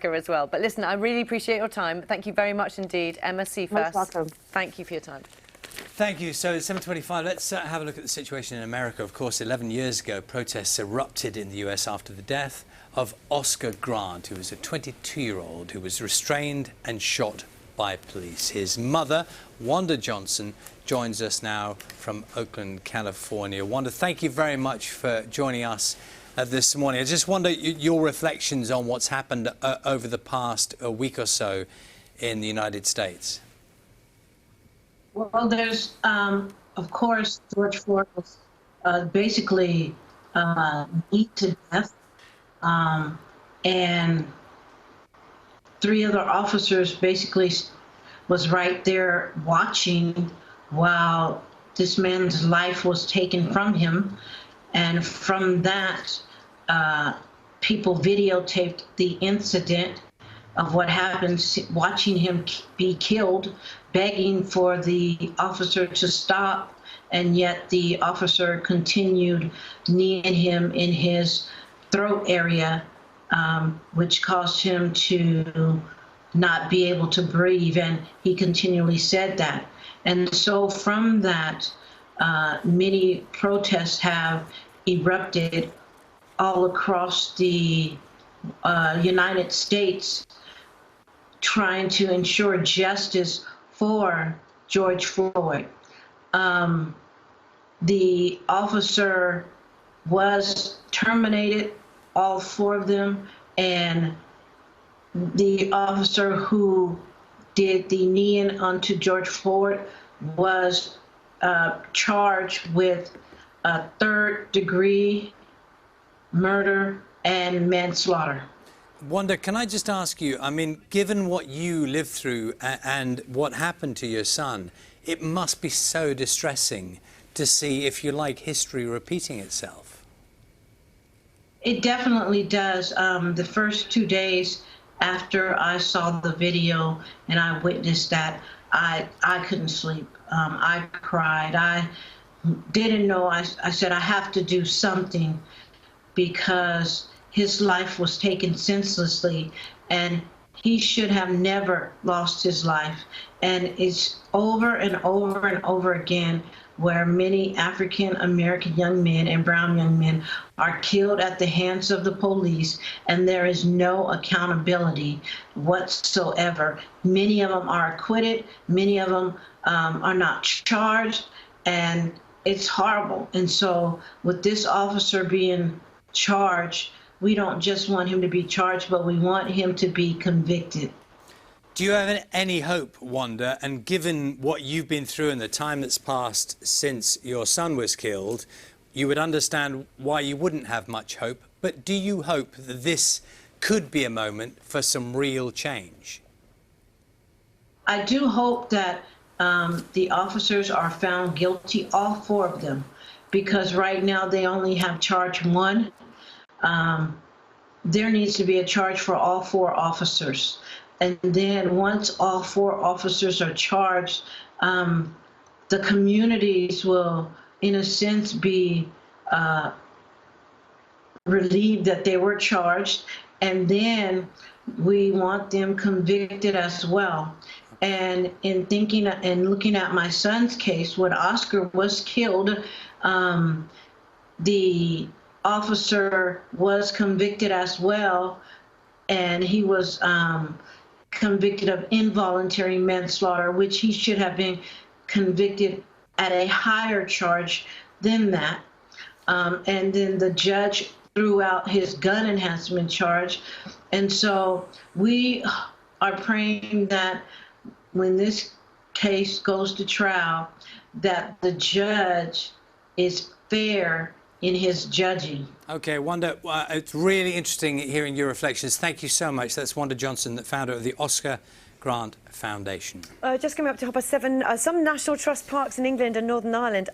America as well. But listen, I really appreciate your time. Thank you very much indeed. Emma Cephas, welcome. thank you for your time. Thank you. So it's 7:25. Let's have a look at the situation in America. Of course, 11 years ago, protests erupted in the US after the death of Oscar Grant, who was a 22-year-old who was restrained and shot by police. His mother, Wanda Johnson, joins us now from Oakland, California. Wanda, thank you very much for joining us this morning. I just wonder your reflections on what's happened over the past week or so in the United States. Well, there's, of course, George Floyd was basically beat to death, and 3 other officers basically was right there watching while this man's life was taken from him. And from that, people videotaped the incident of what happened, watching him be killed, begging for the officer to stop, and yet the officer continued kneeing him in his throat area, which caused him to not be able to breathe, and he continually said that. And so from that, many protests have erupted all across the United States, trying to ensure justice for George Floyd. The officer was terminated, all 4 of them, and the officer who did the kneeing onto George Floyd was charged with 3rd-degree murder and manslaughter. Wanda, can I just ask you, I mean, given what you lived through and what happened to your son, it must be so distressing to see, if you like, history repeating itself. It definitely does. The first 2 days after I saw the video and I witnessed that, I couldn't sleep. I cried. I didn't know. I said, I have to do something, because his life was taken senselessly, and he should have never lost his life. And it's over and over and over again where many African-American young men and brown young men are killed at the hands of the police, and there is no accountability whatsoever. Many of them are acquitted, many of them are not charged, and it's horrible. And so with this officer being charged, we don't just want him to be charged, but we want him to be convicted. Do you have any hope, Wanda, and given what you've been through and the time that's passed since your son was killed, you would understand why you wouldn't have much hope, but do you hope that this could be a moment for some real change? I do hope that the officers are found guilty, all 4 of them, because right now they only have charge 1. There needs to be a charge for all 4 officers. And then once all 4 officers are charged, the communities will, in a sense, be relieved that they were charged. And then we want them convicted as well. And in thinking and looking at my son's case, when Oscar was killed, the officer was convicted as well, and he was convicted of involuntary manslaughter, which he should have been convicted at a higher charge than that. And then the judge threw out his gun enhancement charge. And so we are praying that when this case goes to trial, that the judge is fair in his judging. OK, Wanda, it's really interesting hearing your reflections. Thank you so much. That's Wanda Johnson, the founder of the Oscar Grant Foundation. Just coming up to 7:30, some National Trust parks in England and Northern Ireland are